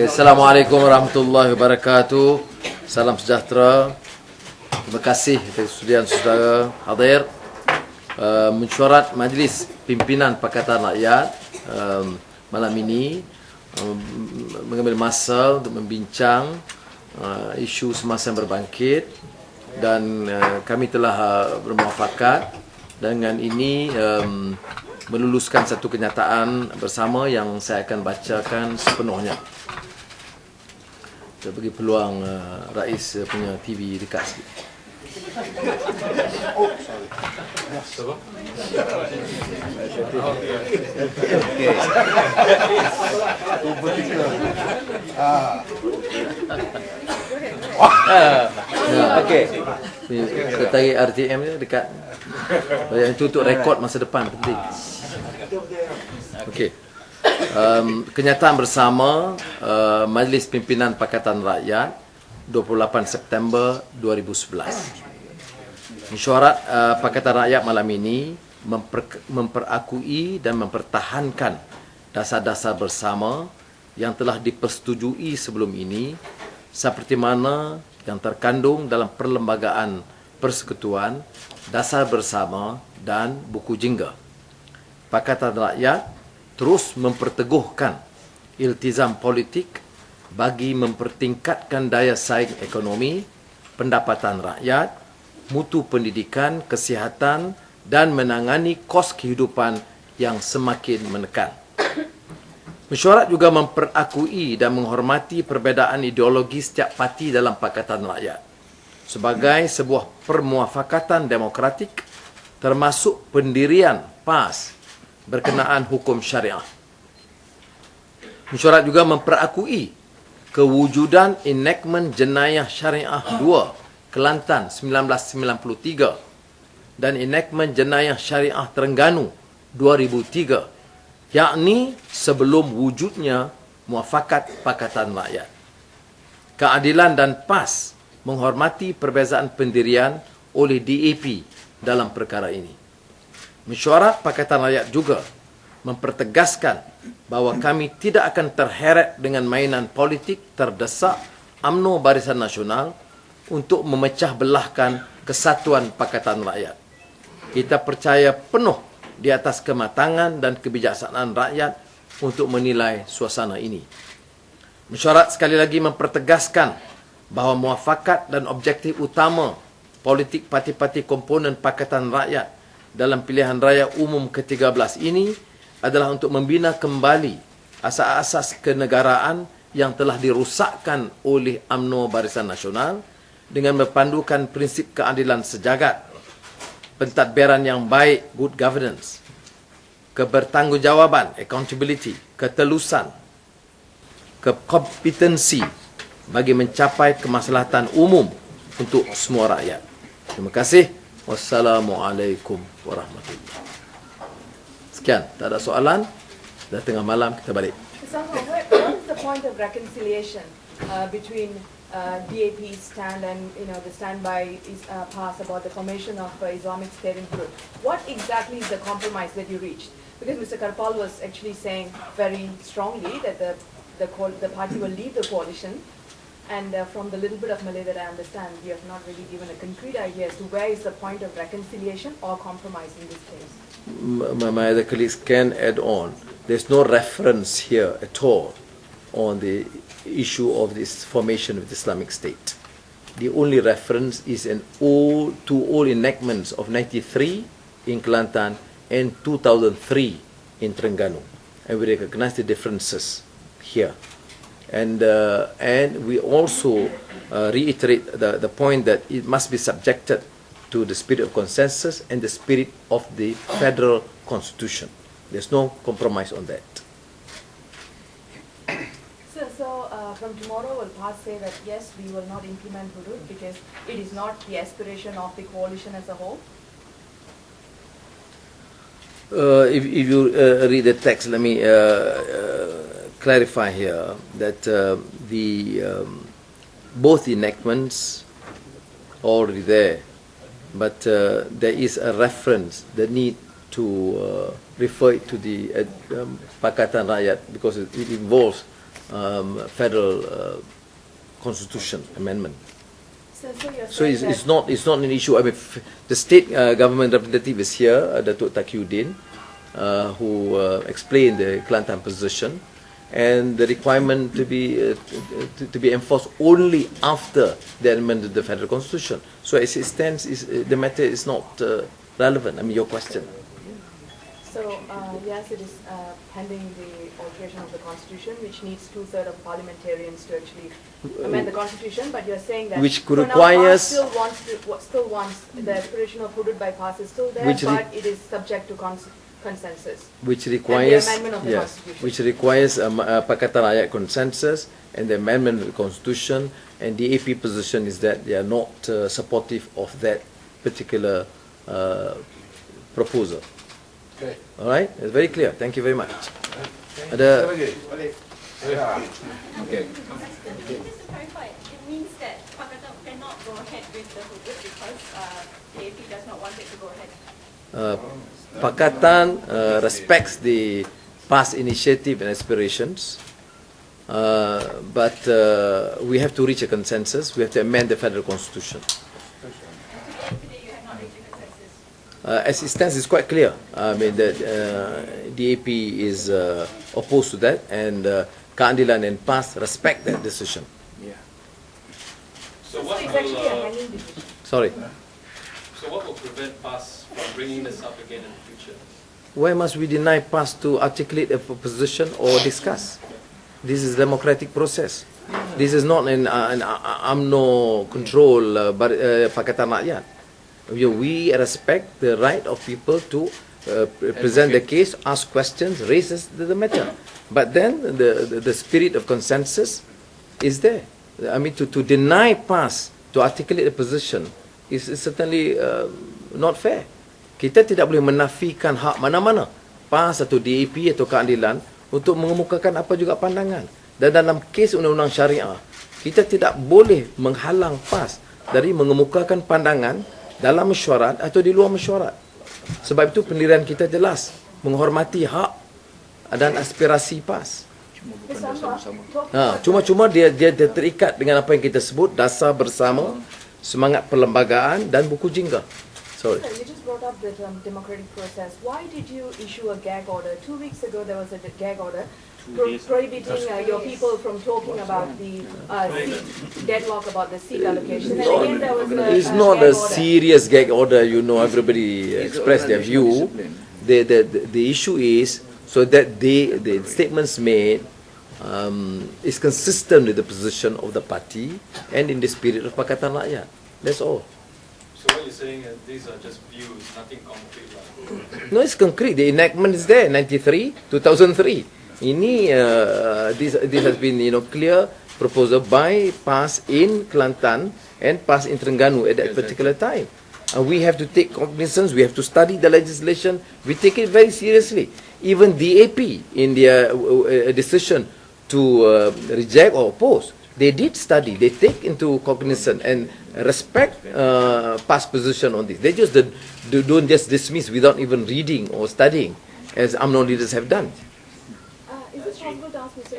Assalamualaikum warahmatullahi wabarakatuh. Salam sejahtera. Terima kasih kepada saudara hadir. Mesyuarat Majlis Pimpinan Pakatan Rakyat malam ini mengambil masa untuk membincang isu semasa yang berbangkit, dan kami telah bermuafakat dengan ini meluluskan satu kenyataan bersama yang saya akan bacakan sepenuhnya. Saya bagi peluang Rais punya TV dekat sikit. Oh, sorry. Okey. Kita tarik RTM ni dekat. Yang itu untuk rekod masa depan penting. Okey. Kenyataan bersama Majlis Pimpinan Pakatan Rakyat 28 September 2011. Mesyuarat Pakatan Rakyat malam ini memperakui dan mempertahankan dasar-dasar bersama yang telah dipersetujui sebelum ini, seperti mana yang terkandung dalam Perlembagaan Persekutuan, Dasar Bersama dan Buku Jingga. Pakatan Rakyat terus memperteguhkan iltizam politik bagi mempertingkatkan daya saing ekonomi, pendapatan rakyat, mutu pendidikan, kesihatan dan menangani kos kehidupan yang semakin menekan. Mesyuarat juga memperakui dan menghormati perbezaan ideologi setiap parti dalam Pakatan Rakyat sebagai sebuah permuafakatan demokratik, termasuk pendirian PAS berkenaan hukum syariah. Mesyuarat juga memperakui kewujudan enakmen jenayah syariah 2 Kelantan 1993 dan enakmen jenayah syariah Terengganu 2003, yakni sebelum wujudnya muafakat Pakatan Rakyat. Keadilan dan PAS menghormati perbezaan pendirian oleh DAP dalam perkara ini. Mesyuarat Pakatan Rakyat juga mempertegaskan bahawa kami tidak akan terheret dengan mainan politik terdesak UMNO Barisan Nasional untuk memecah belahkan kesatuan Pakatan Rakyat. Kita percaya penuh di atas kematangan dan kebijaksanaan rakyat untuk menilai suasana ini. Mesyuarat sekali lagi mempertegaskan bahawa muafakat dan objektif utama politik parti-parti komponen Pakatan Rakyat dalam pilihan raya umum ke-13 ini adalah untuk membina kembali asas-asas kenegaraan yang telah dirosakkan oleh UMNO Barisan Nasional dengan berpandukan prinsip keadilan sejagat, pentadbiran yang baik, good governance, kebertanggungjawaban, accountability, ketelusan, kekompetensi bagi mencapai kemaslahatan umum untuk semua rakyat. Terima kasih. Wassalamualaikum warahmatullahi. Sekian, tak ada soalan. Dah tengah malam, kita balik. What is the point of reconciliation between DAP's stand and the stand by PAS about the formation of Islamic State in Hudud? What exactly is the compromise that you reached? Because Mr. Karpal was actually saying very strongly that the party will leave the coalition. And from the little bit of Malay that I understand, we have not really given a concrete idea as to where is the point of reconciliation or compromise in this case. My other colleagues can add on. There's no reference here at all on the issue of this formation of the Islamic State. The only reference is to all enactments of 93 in Kelantan and 2003 in Terengganu. And we recognize the differences here. And we also reiterate the point that it must be subjected to the spirit of consensus and the spirit of the federal constitution. There's no compromise on that. So from tomorrow, will PAS say that yes, we will not implement Hudud because it is not the aspiration of the coalition as a whole? If you read the text, let me clarify here that both enactments are already there, but there is a reference that need to refer to the Pakatan Rakyat because it involves federal constitution amendment. So you're So saying it's not an issue. I mean, the state government representative is here, Datuk Taqiyuddin, who explained the Kelantan position, and the requirement to be enforced only after the amendment of the federal constitution. So as it stands, the matter is not relevant. I mean, your question. So, yes, it is pending the alteration of the constitution, which needs 2/3 of parliamentarians to actually amend the constitution. But you're saying that Which could for now, requires- still wants the aspiration of Hudud bypass is still there, Which but it is subject to consensus. Which requires, amendment of the Constitution. which requires Pakatan Rakyat consensus and the amendment of the Constitution. And the AP position is that they are not supportive of that particular proposal. Okay. All right, it's very clear. Thank you very much. Ada Okay. Just to clarify, it means that Pakatan cannot go ahead with the Hudud because the AP does not want it to go ahead. Pakatan respects the past initiative and aspirations, but we have to reach a consensus. We have to amend the federal constitution. Today you have not reached a consensus. As it stands, it's quite clear. I mean, the DAP is opposed to that, and Keadilan and PAS respect that decision. So So what it's actually a will, hanging decision. Sorry. so what will prevent PAS from bringing this up again in the future? Why must we deny PAS to articulate a position or discuss? This is a democratic process. This is not an UMNO control Pakatan Rakyat. We respect the right of people to present the case, ask questions, raise the matter. But then the spirit of consensus is there. I mean, to deny PAS to articulate a position is certainly not fair. Kita tidak boleh menafikan hak mana-mana, PAS atau DAP atau Keadilan, untuk mengemukakan apa juga pandangan. Dan dalam kes undang-undang syariah, kita tidak boleh menghalang PAS dari mengemukakan pandangan dalam mesyuarat atau di luar mesyuarat. Sebab itu pendirian kita jelas, menghormati hak dan aspirasi PAS. Cuma dia terikat dengan apa yang kita sebut dasar bersama, semangat perlembagaan dan buku jingga. Sorry. Sir, you just brought up the democratic process. Why did you issue a gag order? 2 weeks ago there was a gag order prohibiting your people from talking about the seat deadlock about the seat allocation. And again there was a It's not gag a order. serious gag order, you know, everybody expressed their view. The issue is so that the statements made is consistent with the position of the party and in the spirit of Pakatan Rakyat. That's all. So what you're saying is these are just views, nothing concrete. No, it's concrete. The enactment is there, 2003. This has been, clear proposal by PAS in Kelantan and PAS in Terengganu at that particular time. And we have to take cognizance, we have to study the legislation, we take it very seriously. Even DAP, in their decision to reject or oppose, they did study, they take into cognizance and respect PAS position on this. They just don't just dismiss without even reading or studying, as UMNO leaders have done. Is it possible to ask Mr.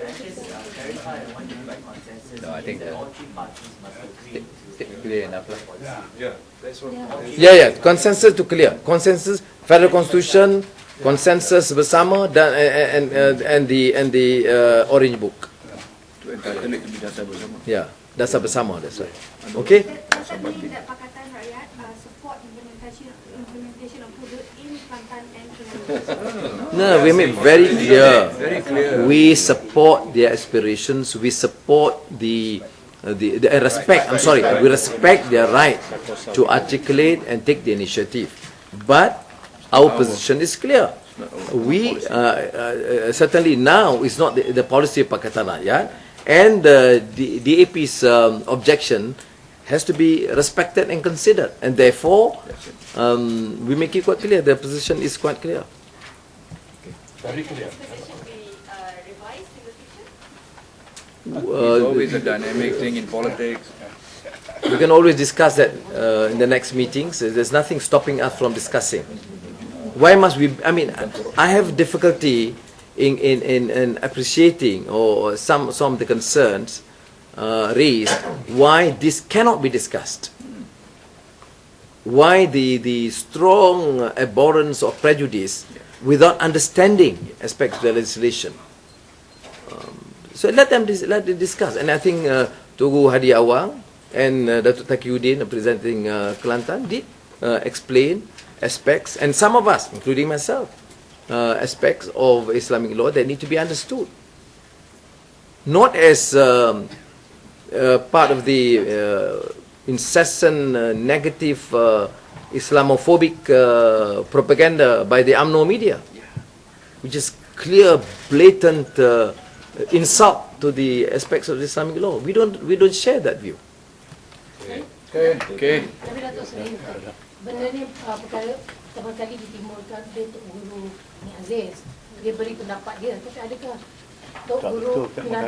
No, I think clear enough. Yeah, that's what. Yeah, consensus to clear. Consensus, federal constitution, consensus bersama and the orange book. To entitle it to be dasar bersama. Yeah, dasar bersama, that's right. Okay? Does that mean that Pakatan Rakyat support implementation of Hudud in Kelantan and Terengganu? No, we make very clear. Very clear. We support their aspirations. We support the respect. I'm sorry. We respect their right to articulate and take the initiative. But our position is clear. We certainly now is not the policy of Pakatan Rakyat, and the DAP's objection has to be respected and considered. And therefore, we make it quite clear. The position is quite clear. Very clear. This position be revised in the future? It's always a dynamic thing in politics. We can always discuss that in the next meetings. There's nothing stopping us from discussing. Why must we? I mean, I have difficulty in appreciating or some of the concerns raised why this cannot be discussed. Why the strong abhorrence of prejudice without understanding aspects of the legislation. So let them discuss. And I think Tugu Hadi Awang and Datuk Taqiyuddin representing Kelantan did explain aspects, and some of us, including myself, aspects of Islamic law that need to be understood. Not as part of the incessant negative Islamophobic propaganda by the UMNO media, which is clear, blatant insult to the aspects of the Islamic law. We don't share that view. Okay. Tapi Datuk Seri, benda ni perkara pertama kali ditimulkan oleh Tok Guru Ni Aziz. Dia beri pendapat dia. Tapi adakah Tok Guru pernah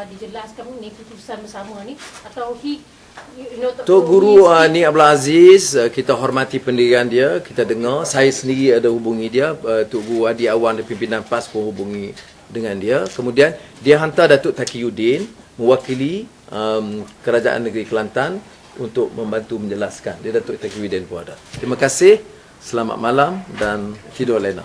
dijelaskan ni keputusan bersama ni, atau Tok Guru Ni Abdul Aziz, kita hormati pendirian dia, kita dengar. Saya sendiri ada hubungi dia. Tok Guru Hadi Awang dan pimpinan PAS pun hubungi dengan dia. Kemudian dia hantar Datuk Taqiyuddin mewakili Kerajaan Negeri Kelantan untuk membantu menjelaskan. Dia Datuk Taqiyuddin pun ada. Terima kasih. Selamat malam dan tidur lena.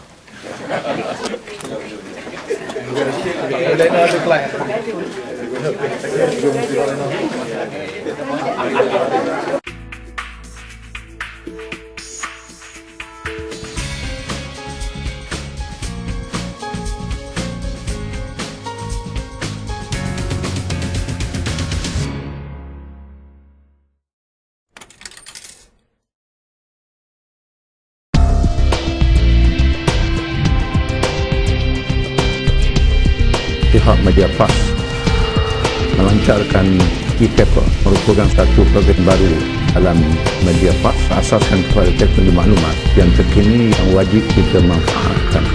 Pihak media PAS melancarkan e-paper, merupakan satu program baru dalam media PAS asaskan kepada teknologi maklumat yang terkini yang wajib kita manfaatkan.